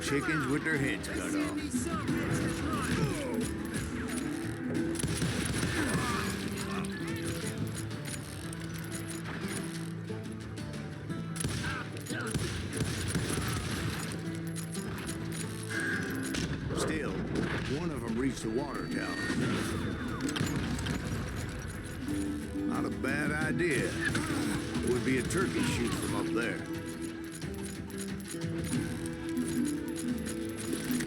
chickens with their heads cut off. Still, one of them reached the water tower. Not a bad idea. It would be a turkey shoot from up there.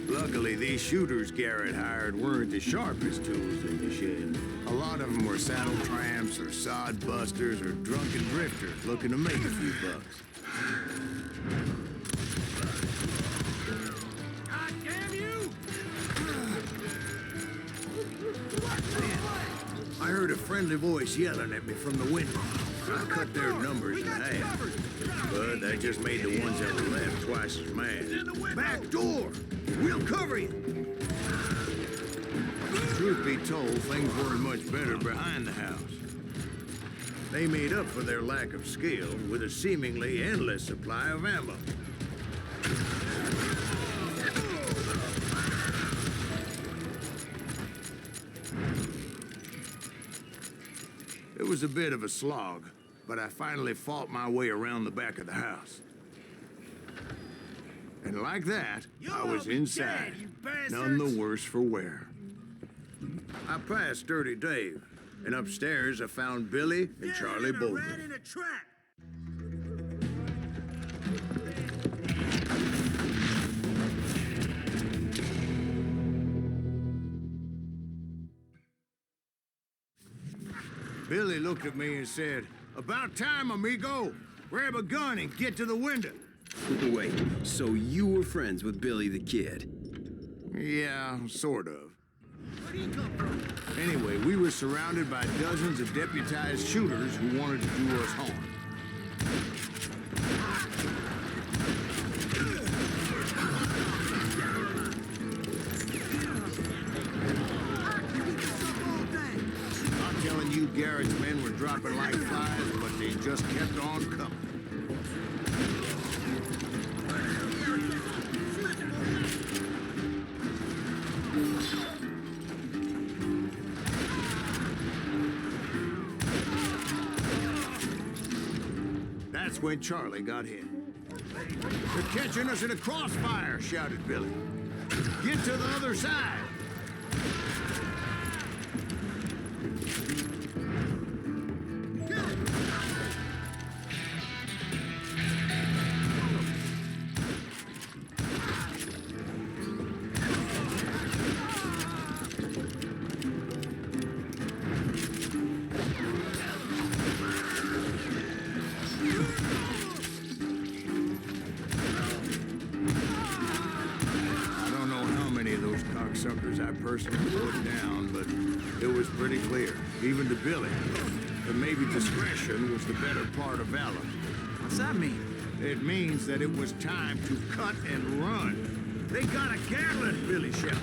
Luckily, these shooters Garrett hired weren't the sharpest tools in the shed. A lot of them were saddle tramps or sod busters or drunken drifters looking to make a few bucks. God damn you! I heard a friendly voice yelling at me from the window. I cut their numbers in half. But that just made the ones that were left twice as mad. Back door! We'll cover you! Truth be told, things weren't much better behind the house. They made up for their lack of skill with a seemingly endless supply of ammo. It was a bit of a slog, but I finally fought my way around the back of the house. And like that, I was inside, none the worse for wear. I passed Dirty Dave, and upstairs I found Billy and Charlie Bolden. Rat in a trap. Billy looked at me and said, "About time, amigo. Grab a gun and get to the window." Wait, so you were friends with Billy the Kid? Yeah, sort of. Where'd he come from? Anyway, we were surrounded by dozens of deputized shooters who wanted to do us harm. I'm telling you, Garrett's men were dropping like flies, but they just kept on coming. That's when Charlie got hit. "They're catching us in a crossfire," shouted Billy. "Get to the other side." Suckers I personally put down, but it was pretty clear, even to Billy, that maybe discretion was the better part of valor. What's that mean? It means that it was time to cut and run. "They got a Gatling," Billy shouted.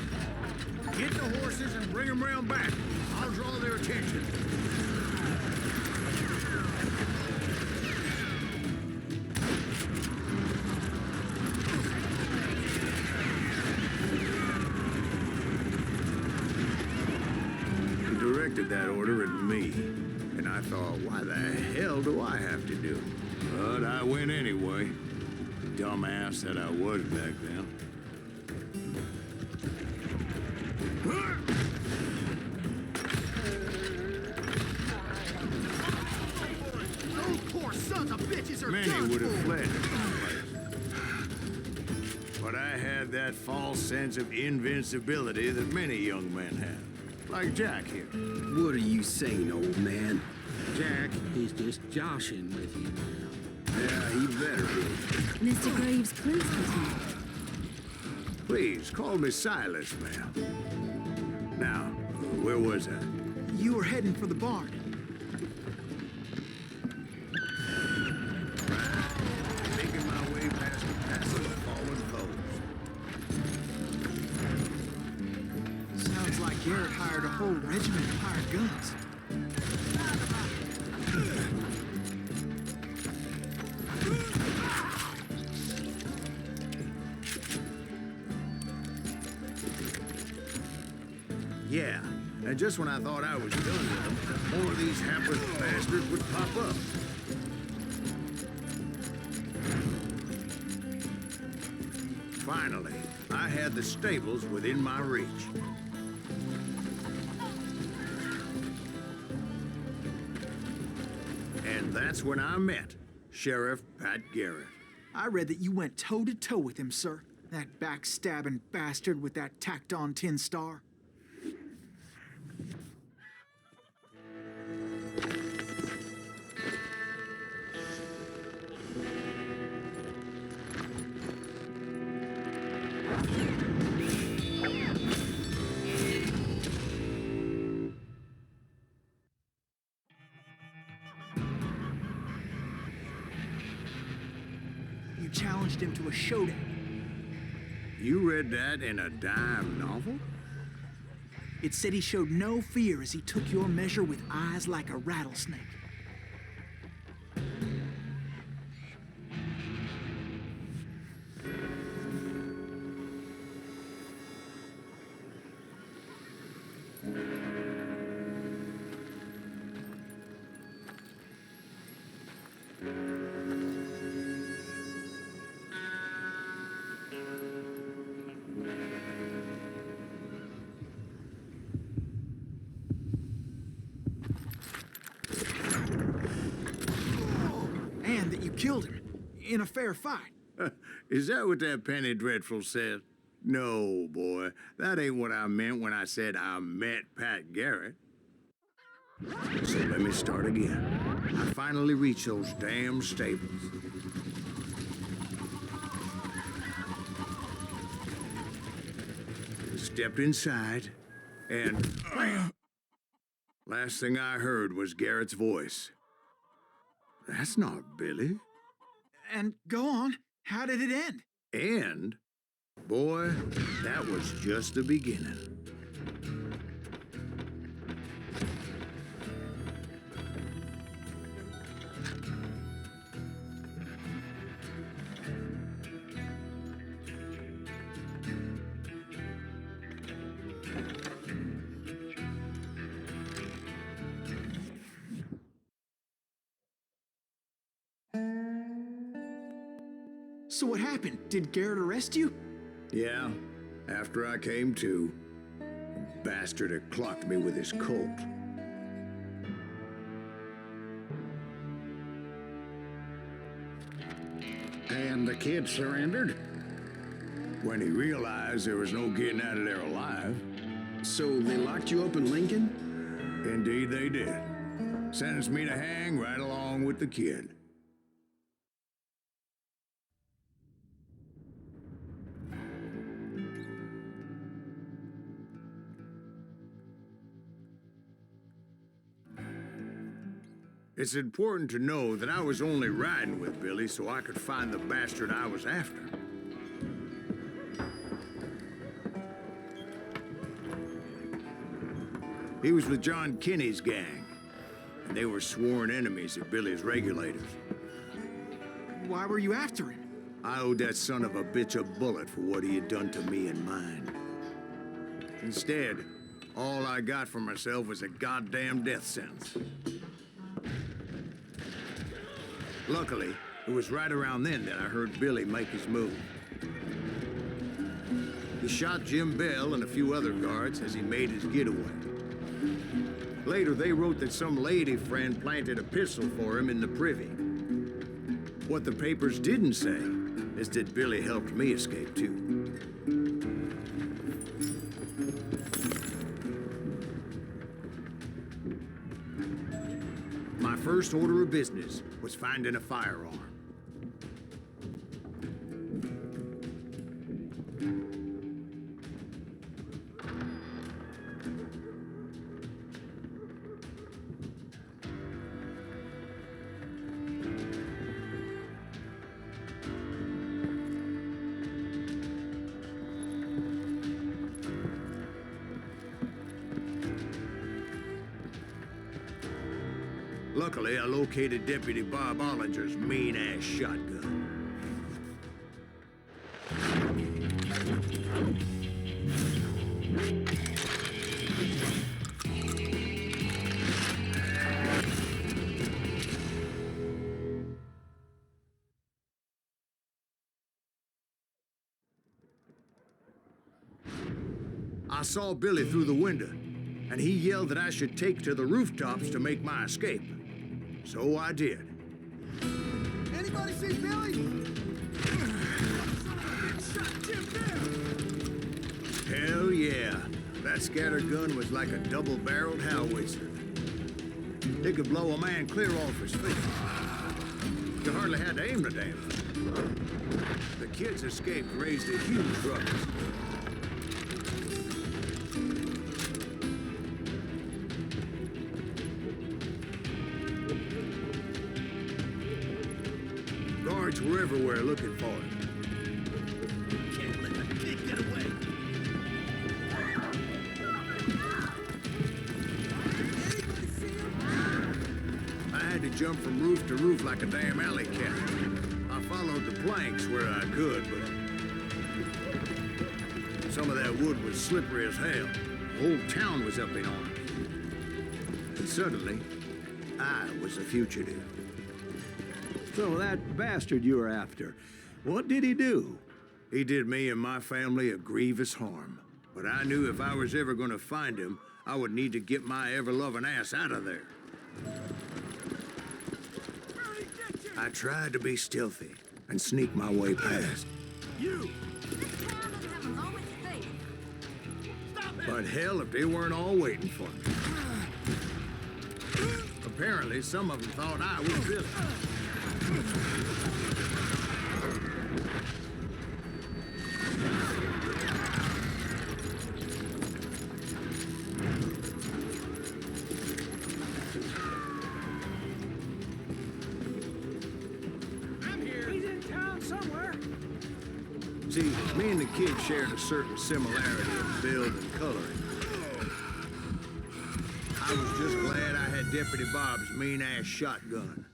"Get the horses and bring them round back. I'll draw their attention." Directed that order at me, and I thought, why the hell do I have to do it? But I went anyway. Dumbass that I was back then. Those poor sons of bitches are Many done would have for. fled. But I had that false sense of invincibility that many young men have. Like Jack here. What are you saying, old man? Jack, he's just joshing with you now. Yeah, he better be. Mr. Graves, please continue. Please, call me Silas, ma'am. Now, where was I? You were heading for the barn. Making my way past the passel of fallen foes. Sounds like Garrett hired a whole regiment of hired guns. And just when I thought I was done with them, more of these hapless bastards would pop up. Finally, I had the stables within my reach. And that's when I met Sheriff Pat Garrett. I read that you went toe-to-toe with him, sir. That backstabbing bastard with that tacked-on tin star. You challenged him to a showdown. You read that in a dime novel? It said he showed no fear as he took your measure with eyes like a rattlesnake. And that you killed him in a fair fight. Is that what that Penny Dreadful said? No, boy. That ain't what I meant when I said I met Pat Garrett. So let me start again. I finally reached those damn stables. Stepped inside, and last thing I heard was Garrett's voice. That's not Billy. And go on, how did it end? And, boy, that was just the beginning. So what happened? Did Garrett arrest you? Yeah, after I came to, the bastard had clocked me with his Colt. And the kid surrendered? When he realized there was no getting out of there alive. So they locked you up in Lincoln? Indeed they did. Sentenced me to hang right along with the kid. It's important to know that I was only riding with Billy so I could find the bastard I was after. He was with John Kinney's gang, and they were sworn enemies of Billy's regulators. Why were you after him? I owed that son of a bitch a bullet for what he had done to me and mine. Instead, all I got for myself was a goddamn death sentence. Luckily, it was right around then that I heard Billy make his move. He shot Jim Bell and a few other guards as he made his getaway. Later, they wrote that some lady friend planted a pistol for him in the privy. What the papers didn't say is that Billy helped me escape, too. My first order of business was finding a firearm. Luckily, I located Deputy Bob Ollinger's mean-ass shotgun. I saw Billy through the window, and he yelled that I should take to the rooftops to make my escape. So I did. Anybody see Billy? Hell yeah. That scatter gun was like a double-barreled howitzer. It could blow a man clear off his feet. You hardly had to aim the damn thing. The kids escaped raised a huge ruckus. Guards were everywhere looking for him. Can't let that kid get away. I had to jump from roof to roof like a damn alley cat. I followed the planks where I could, but some of that wood was slippery as hell. The whole town was up in arms. And suddenly, I was a fugitive. So that bastard you were after, what did he do? He did me and my family a grievous harm. But I knew if I was ever going to find him, I would need to get my ever-loving ass out of there. I tried to be stealthy and sneak my way past. But hell, if they weren't all waiting for me. Apparently, some of them thought I was Billy. See, me and the kid shared a certain similarity in build and coloring. I was just glad I had Deputy Bob's mean-ass shotgun.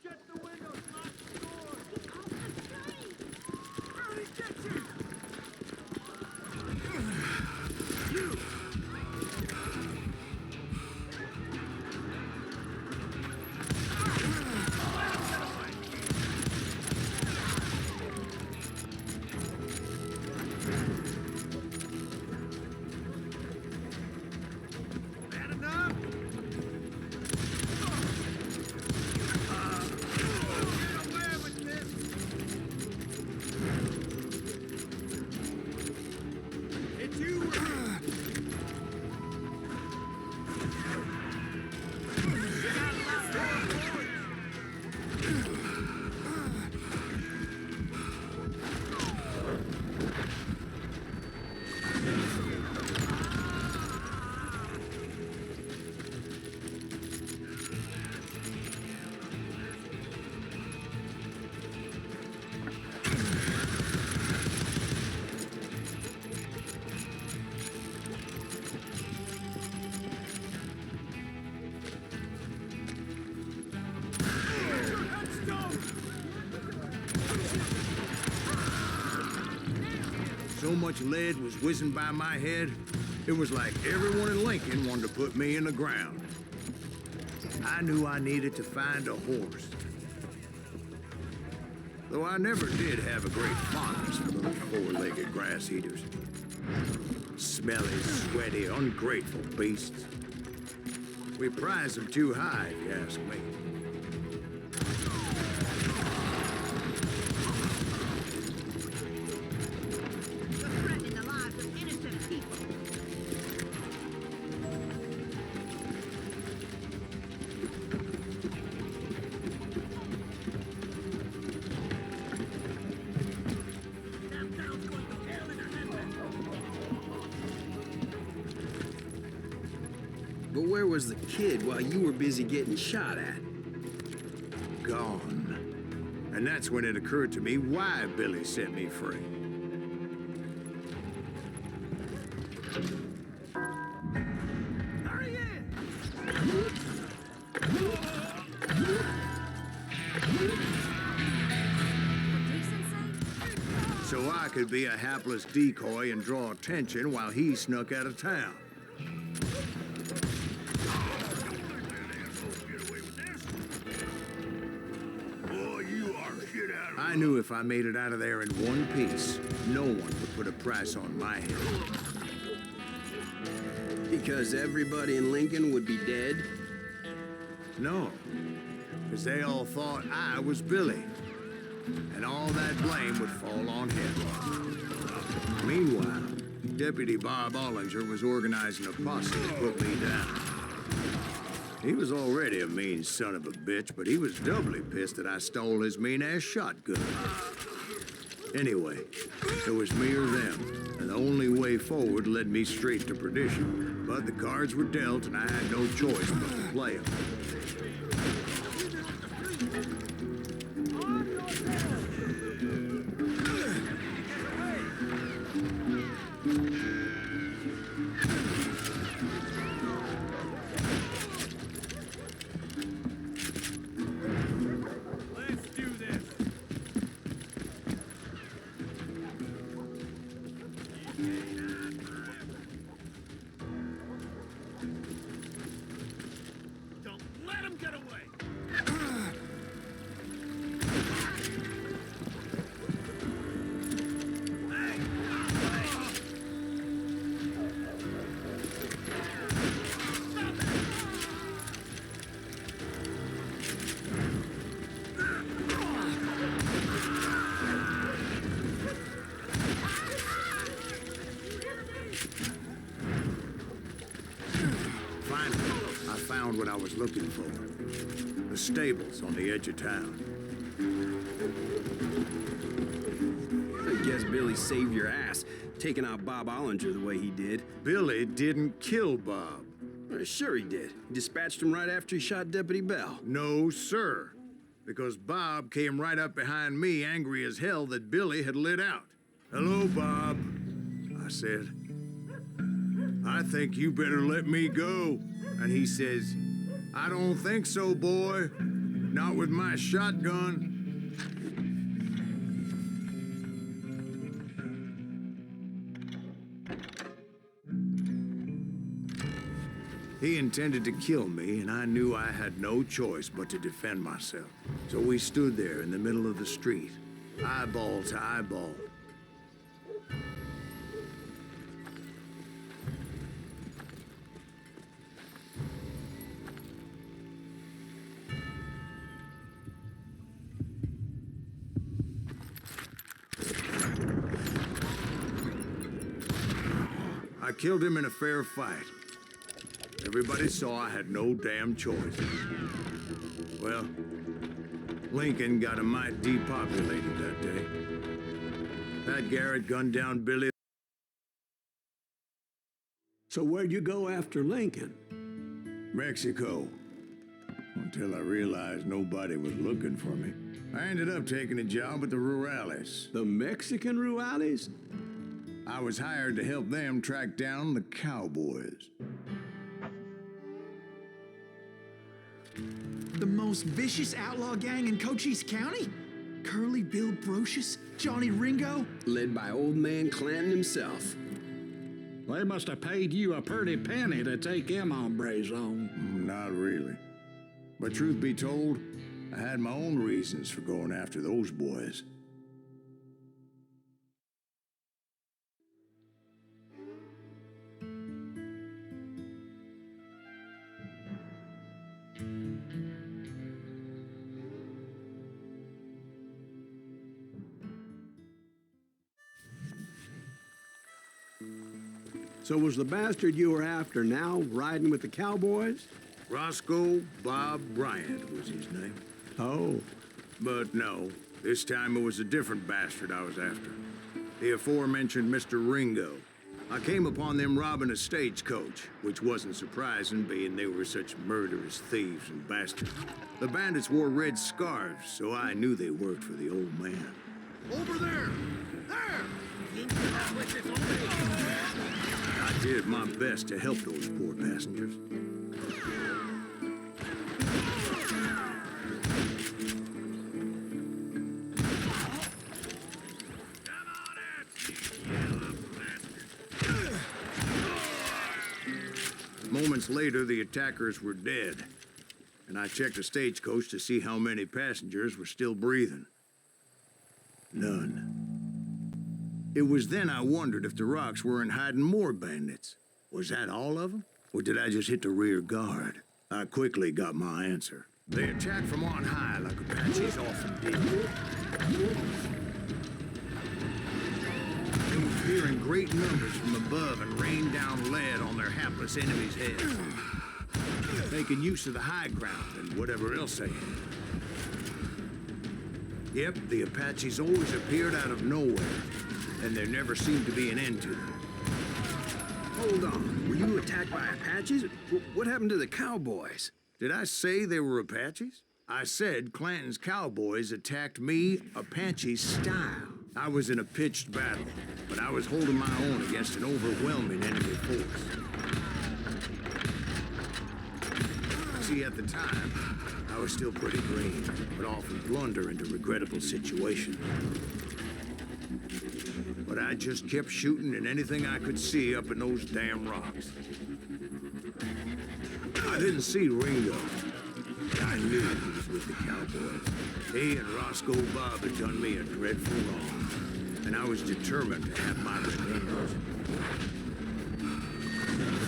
Get the windows, lock the door! Hurry, get you! So much lead was whizzing by my head, it was like everyone in Lincoln wanted to put me in the ground. I knew I needed to find a horse. Though I never did have a great fondness for those four-legged grass eaters. Smelly, sweaty, ungrateful beasts. We prize them too high, if you ask me. But where was the kid while you were busy getting shot at? Gone. And that's when it occurred to me why Billy set me free. Hurry in! So I could be a hapless decoy and draw attention while he snuck out of town. Boy, you are I knew if I made it out of there in one piece, no one would put a price on my head. Because everybody in Lincoln would be dead? No, because they all thought I was Billy, and all that blame would fall on him. Meanwhile, Deputy Bob Ollinger was organizing a posse to put me down. He was already a mean son of a bitch, but he was doubly pissed that I stole his mean-ass shotgun. Anyway, it was me or them, and the only way forward led me straight to perdition. But the cards were dealt, and I had no choice but to play them. Let's do this. Don't let him get away. Finally, I found what I was looking for. The stables on the edge of town. I guess Billy saved your ass, taking out Bob Ollinger the way he did. Billy didn't kill Bob. Sure he did. He dispatched him right after he shot Deputy Bell. No, sir. Because Bob came right up behind me, angry as hell that Billy had lit out. "Hello, Bob," I said. "I think you better let me go." And he says, "I don't think so, boy. Not with my shotgun." He intended to kill me, and I knew I had no choice but to defend myself. So we stood there in the middle of the street, eyeball to eyeball. I killed him in a fair fight. Everybody saw I had no damn choice. Well, Lincoln got a mite depopulated that day. Pat Garrett gunned down Billy. So where'd you go after Lincoln? Mexico. Until I realized nobody was looking for me. I ended up taking a job at the Rurales. The Mexican Rurales? I was hired to help them track down the cowboys. The most vicious outlaw gang in Cochise County? Curly Bill Brocious? Johnny Ringo? Led by old man Clanton himself. They must have paid you a pretty penny to take them hombres on. Not really. But truth be told, I had my own reasons for going after those boys. So was the bastard you were after now riding with the cowboys? Roscoe Bob Bryant was his name. Oh, But no, this time it was a different bastard I was after. The aforementioned Mr. Ringo. I came upon them robbing a stagecoach, which wasn't surprising, being they were such murderous thieves and bastards. The bandits wore red scarves, so I knew they worked for the old man. Over there! There! I did my best to help those poor passengers. Moments later, the attackers were dead, and I checked the stagecoach to see how many passengers were still breathing. None. It was then I wondered if the rocks weren't hiding more bandits. Was that all of them? Or did I just hit the rear guard? I quickly got my answer. They attacked from on high like Apaches often did. They were fearing great numbers from above and rained down lead on their hapless enemies' heads. Making use of the high ground and whatever else they had. Yep, the Apaches always appeared out of nowhere, and there never seemed to be an end to them. Hold on. Were you attacked by Apaches? What happened to the cowboys? Did I say they were Apaches? I said Clanton's cowboys attacked me Apache style. I was in a pitched battle, but I was holding my own against an overwhelming enemy force. See, at the time, I was still pretty green, but often blunder into regrettable situations. But I just kept shooting at anything I could see up in those damn rocks. I didn't see Ringo. I knew he was with the cowboys. He and Roscoe Bob had done me a dreadful wrong, and I was determined to have my revenge.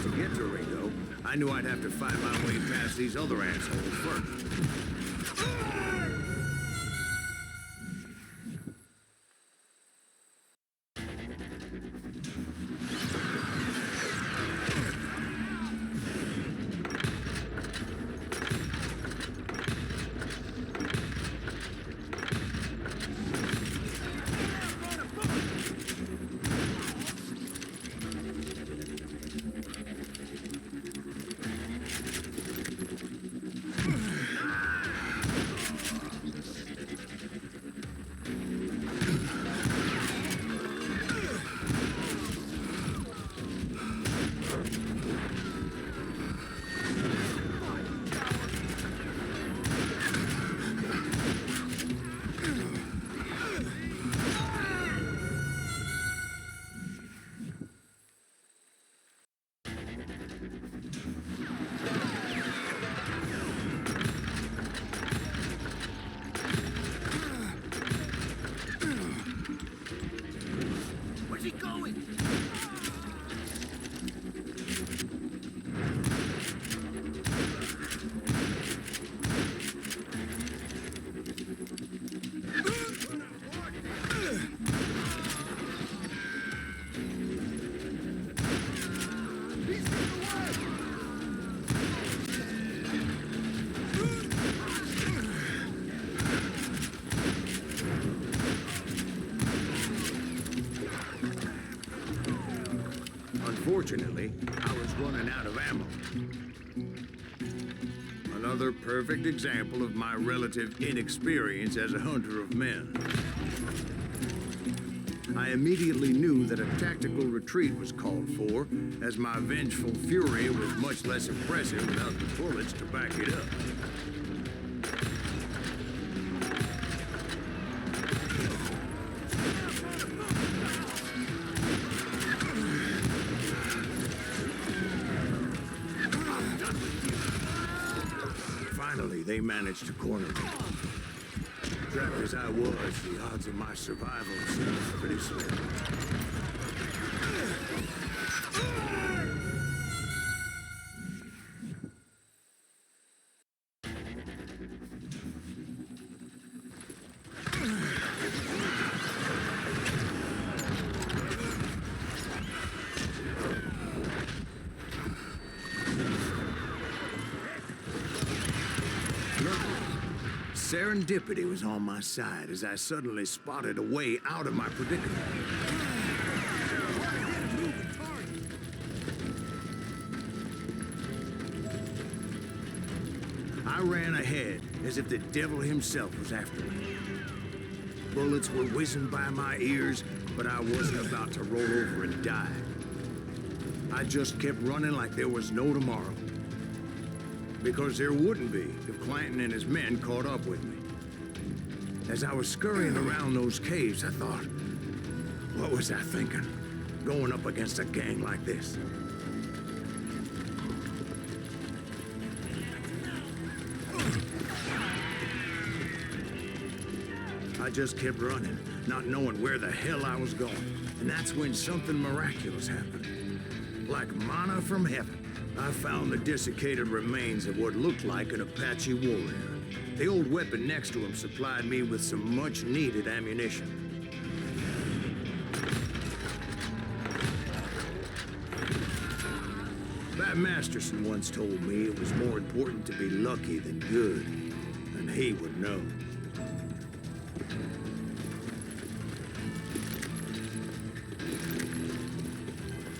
To get to Ringo, I knew I'd have to find my way past these other assholes first. Unfortunately, I was running out of ammo. Another perfect example of my relative inexperience as a hunter of men. I immediately knew that a tactical retreat was called for, as my vengeful fury was much less impressive without the bullets to back it up. Finally, they managed to corner me. Trapped as I was, the odds of my survival seemed pretty slim. Serendipity was on my side as I suddenly spotted a way out of my predicament. I ran ahead as if the devil himself was after me. Bullets were whizzing by my ears, but I wasn't about to roll over and die. I just kept running like there was no tomorrow. Because there wouldn't be if Clanton and his men caught up with me. As I was scurrying around those caves, I thought, what was I thinking? Going up against a gang like this? I just kept running, not knowing where the hell I was going. And that's when something miraculous happened. Like manna from heaven, I found the desiccated remains of what looked like an Apache warrior. The old weapon next to him supplied me with some much-needed ammunition. Bat Masterson once told me it was more important to be lucky than good, and he would know.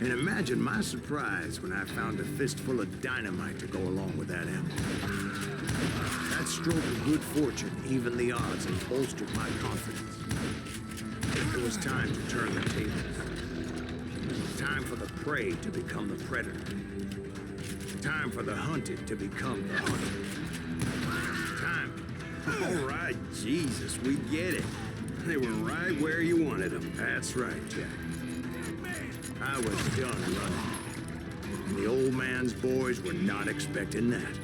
And imagine my surprise when I found a fistful of dynamite to go along with that ammo. That stroke of good fortune evened the odds and bolstered my confidence. It was time to turn the tables. Time for the prey to become the predator. Time for the hunted to become the hunted. Time. All right, Jesus, we get it. They were right where you wanted them. That's right, Jack. I was done running. And the old man's boys were not expecting that.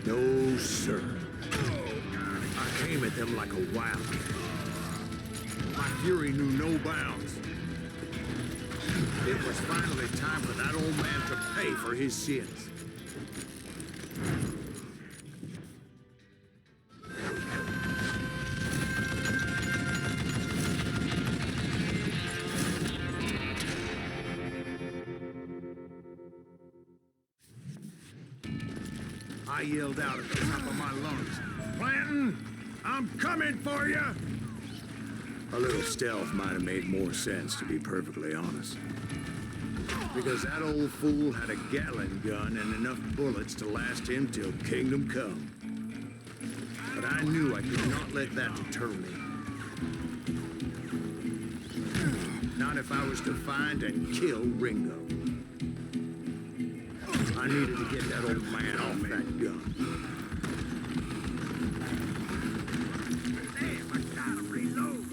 No, sir. I came at them like a wildcat. My fury knew no bounds. It was finally time for that old man to pay for his sins. I yelled out at the top of my lungs, "Clanton, I'm coming for you!" A little stealth might have made more sense, to be perfectly honest. Because that old fool had a Gatling gun and enough bullets to last him till kingdom come. But I knew I could not let that deter me. Not if I was to find and kill Ringo. I needed to get that old man off that gun. Damn, I gotta reload.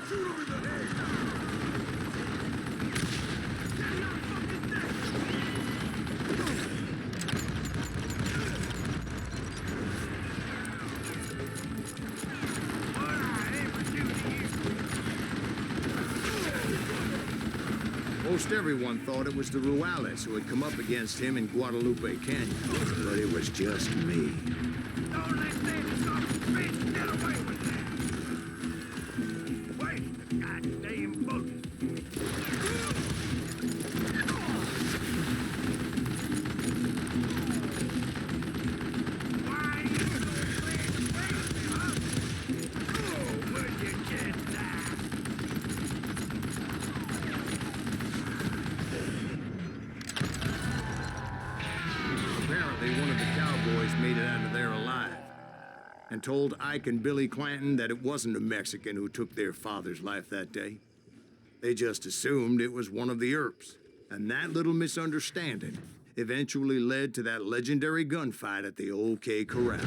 Shoot him in the head. Most everyone thought it was the Ruales who had come up against him in Guadalupe Canyon, but it was just me. Don't let that son of a bitch get away with that. Waste the goddamn bullet. Why you so crazy, huh? Oh, would you just die? Apparently, one of the cowboys made it out of there alive and told Ike and Billy Clanton that it wasn't a Mexican who took their father's life that day. They just assumed it was one of the Earps, and that little misunderstanding eventually led to that legendary gunfight at the OK Corral.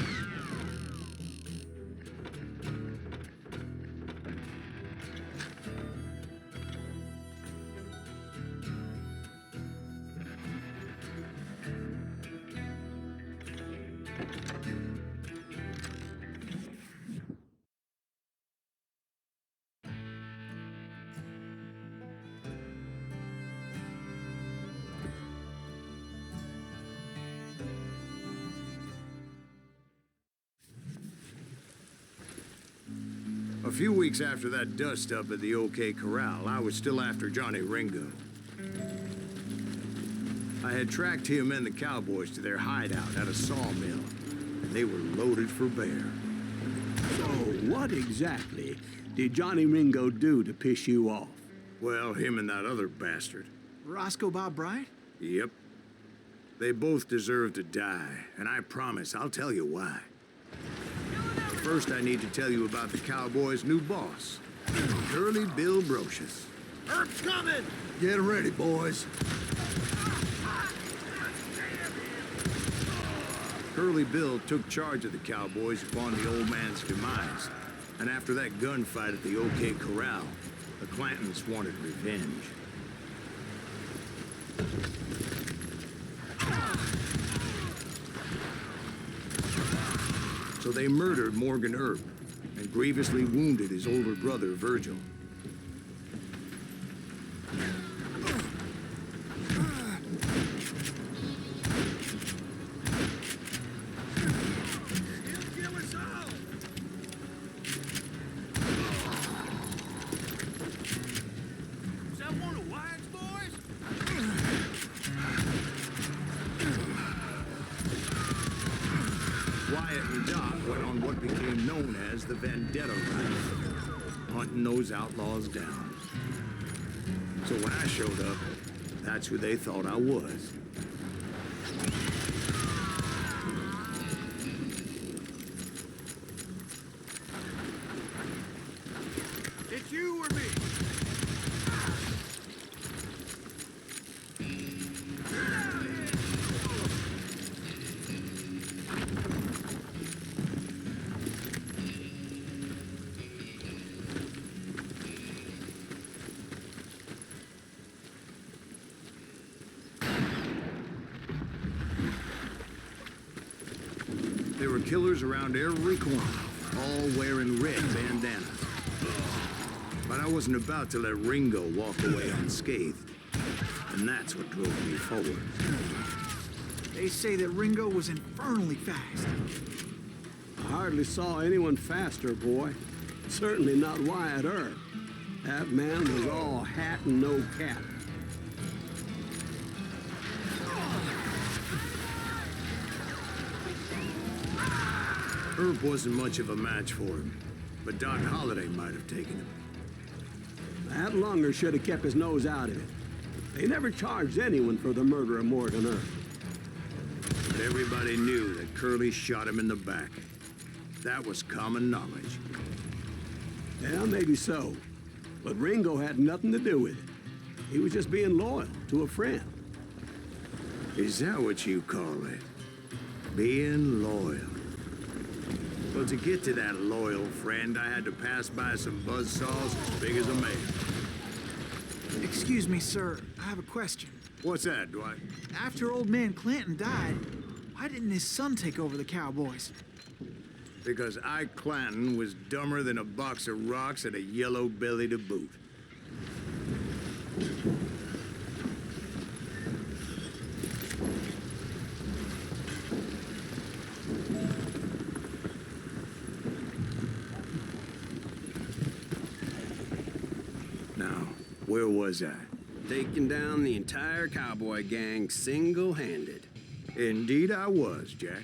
A few weeks after that dust-up at the OK Corral, I was still after Johnny Ringo. I had tracked him and the cowboys to their hideout at a sawmill, and they were loaded for bear. So, what exactly did Johnny Ringo do to piss you off? Well, him and that other bastard. Roscoe Bob Bright? Yep. They both deserve to die, and I promise I'll tell you why. First, I need to tell you about the Cowboys' new boss, Curly Bill Brocious. Earp's coming! Get ready, boys. Curly Bill took charge of the Cowboys upon the old man's demise, and after that gunfight at the OK Corral, the Clantons wanted revenge. So they murdered Morgan Earp and grievously wounded his older brother, Virgil. Is that one of Wyatt's boys? Wyatt and Doc went on what became known as the Vendetta Ride, hunting those outlaws down. So when I showed up, that's who they thought I was. It's you or me? There were killers around every corner, all wearing red bandanas. But I wasn't about to let Ringo walk away unscathed. And that's what drove me forward. They say that Ringo was infernally fast. I hardly saw anyone faster, boy. Certainly not Wyatt Earp. That man was all hat and no cap. Earp wasn't much of a match for him, but Doc Holliday might have taken him. That Lunger should have kept his nose out of it. They never charged anyone for the murder of Morgan Earp. But everybody knew that Curly shot him in the back. That was common knowledge. Yeah, maybe so. But Ringo had nothing to do with it. He was just being loyal to a friend. Is that what you call it? Being loyal. Well, to get to that loyal friend, I had to pass by some buzzsaws as big as a man. Excuse me, sir. I have a question. What's that, Dwight? After old man Clanton died, why didn't his son take over the Cowboys? Because Ike Clanton was dumber than a box of rocks and a yellow belly to boot. Now, where was I? Taking down the entire cowboy gang single-handed. Indeed I was, Jack.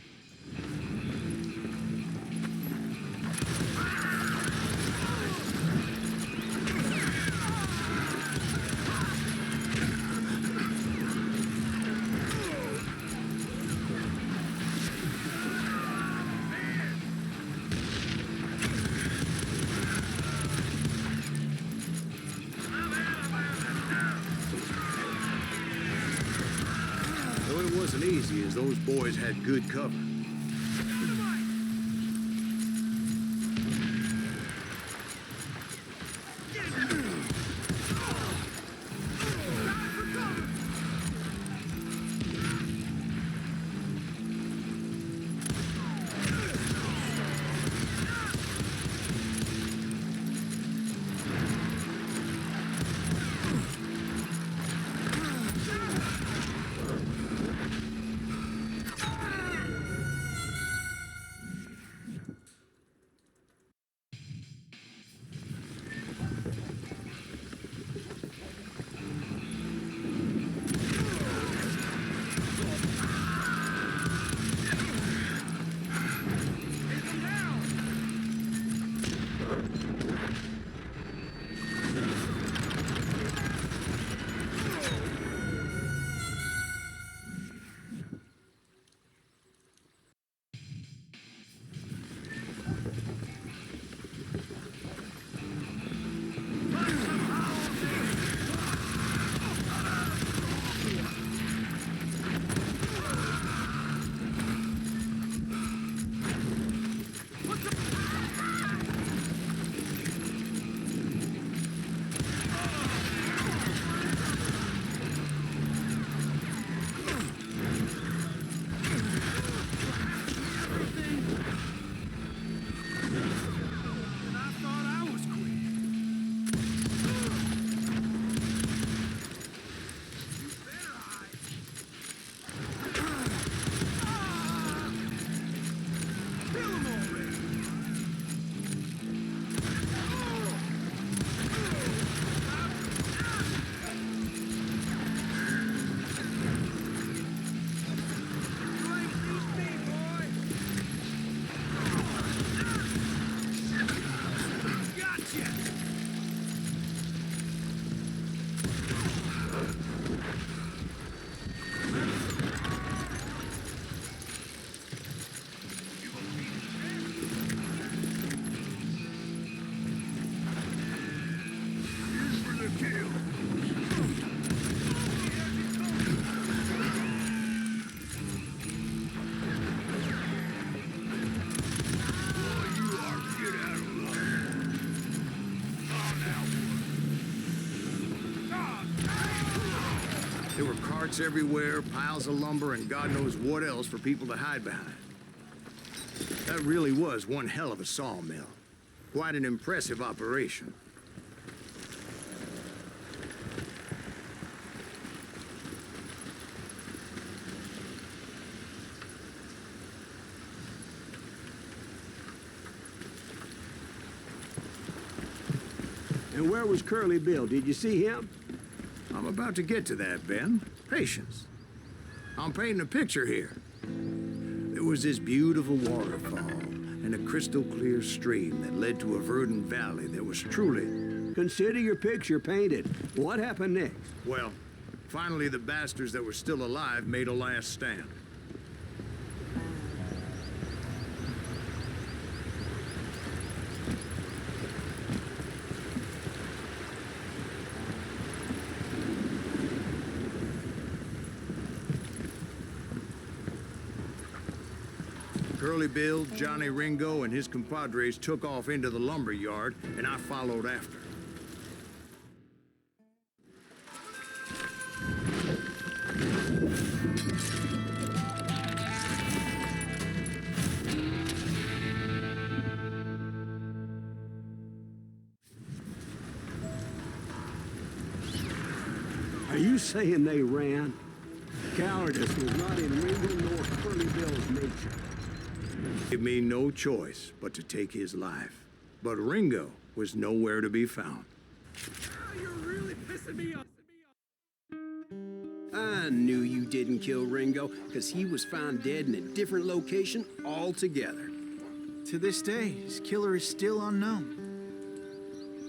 Though it wasn't easy, as those boys had good cover. There were carts everywhere, piles of lumber, and God knows what else for people to hide behind. That really was one hell of a sawmill. Quite an impressive operation. And where was Curly Bill? Did you see him? I'm about to get to that, Ben. Patience. I'm painting a picture here. There was this beautiful waterfall and a crystal clear stream that led to a verdant valley that was truly... Consider your picture painted. What happened next? Well, finally the bastards that were still alive made a last stand. Curly Bill, Johnny Ringo, and his compadres took off into the lumber yard, and I followed after. Are you saying they ran? Cowardice was not in Ringo nor Curly Bill's nature. Gave me no choice but to take his life. But Ringo was nowhere to be found. You're really pissing me off. I knew you didn't kill Ringo, because he was found dead in a different location altogether. To this day, his killer is still unknown.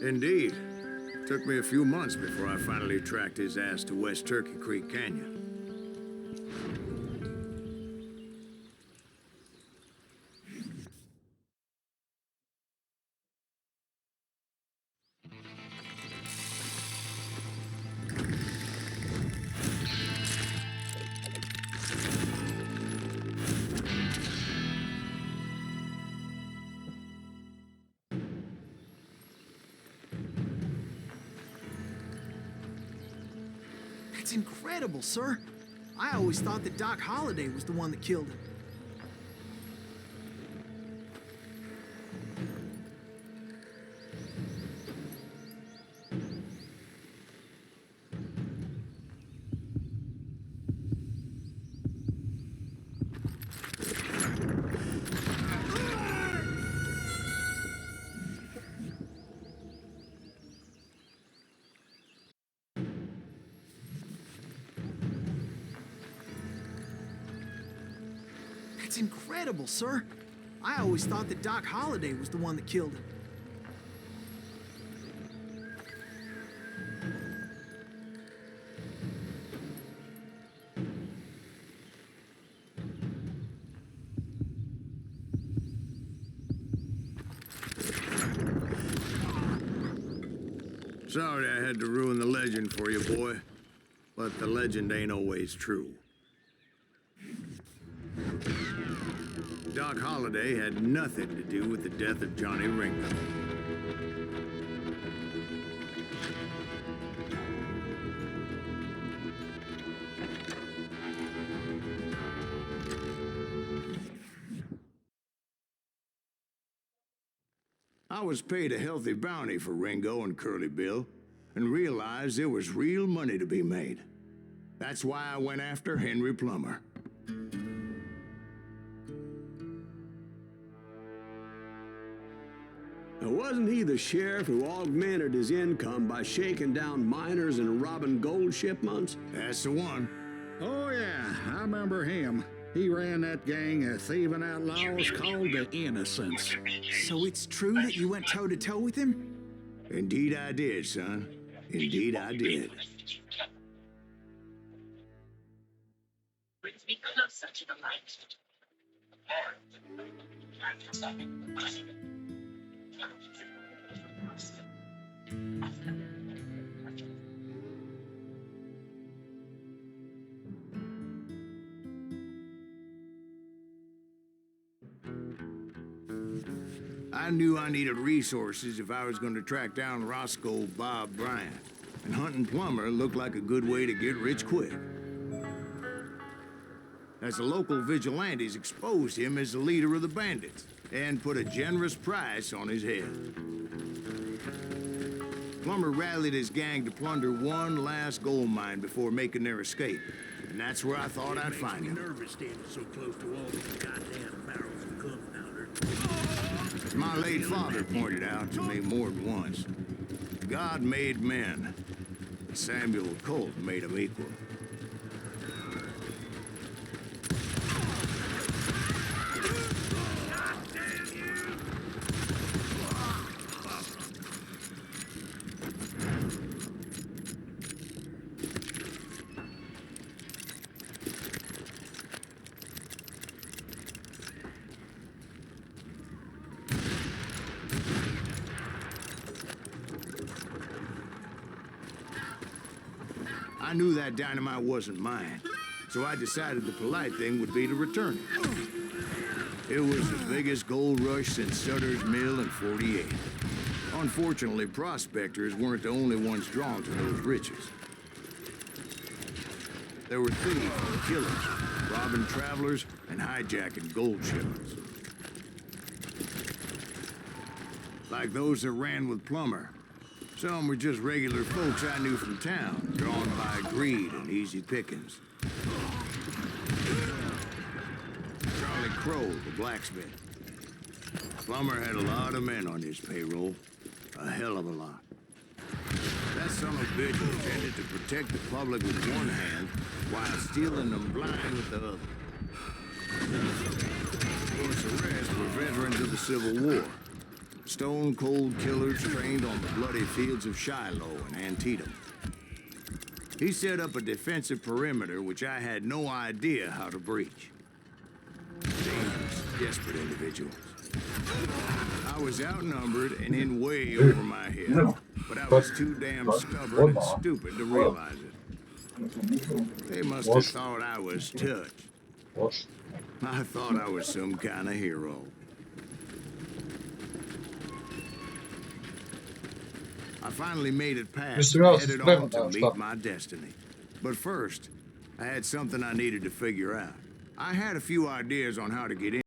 Indeed. Took me a few months before I finally tracked his ass to West Turkey Creek Canyon. That's incredible, sir. I always thought that Doc Holliday was the one that killed him. That's incredible, sir. I always thought that Doc Holliday was the one that killed him. Sorry I had to ruin the legend for you, boy. But the legend ain't always true. Doc Holliday had nothing to do with the death of Johnny Ringo. I was paid a healthy bounty for Ringo and Curly Bill, and realized there was real money to be made. That's why I went after Henry Plummer. Now, wasn't he the sheriff who augmented his income by shaking down miners and robbing gold shipments? That's the one. Oh, yeah, I remember him. He ran that gang of thieving outlaws called the Innocents. So it's true that you went toe-to-toe with him? Indeed I did, son. Indeed I did. Brings me closer to the light. I knew I needed resources if I was going to track down Roscoe Bob Bryant. and hunting Plummer looked like a good way to get rich quick. As the local vigilantes exposed him as the leader of the bandits and put a generous price on his head. Plummer rallied his gang to plunder one last gold mine before making their escape, and that's where I thought I'd find him. Nervous standing so close to all these goddamn barrels of gunpowder. As my late father pointed out to me more than once, God made men. Samuel Colt made them equal. I knew that dynamite wasn't mine, so I decided the polite thing would be to return it. It was the biggest gold rush since Sutter's Mill in '48. Unfortunately, prospectors weren't the only ones drawn to those riches. There were thieves and killers, robbing travelers and hijacking gold shipments. Like those that ran with Plummer. Some were just regular folks I knew from town, drawn by greed and easy pickings. Charlie Crow, the blacksmith. Plummer had a lot of men on his payroll. A hell of a lot. That son of a bitch intended to protect the public with one hand while stealing them blind with the other. Of course, the rest were veterans of the Civil War. Stone-cold killers trained on the bloody fields of Shiloh and Antietam. He set up a defensive perimeter which I had no idea how to breach. Dangerous, desperate individuals. I was outnumbered and in way over my head, but I was too damn stubborn and stupid to realize it. They must have thought I was touched. I thought I was some kind of hero. I finally made it past and headed on to meet my destiny. But first, I had something I needed to figure out. I had a few ideas on how to get in.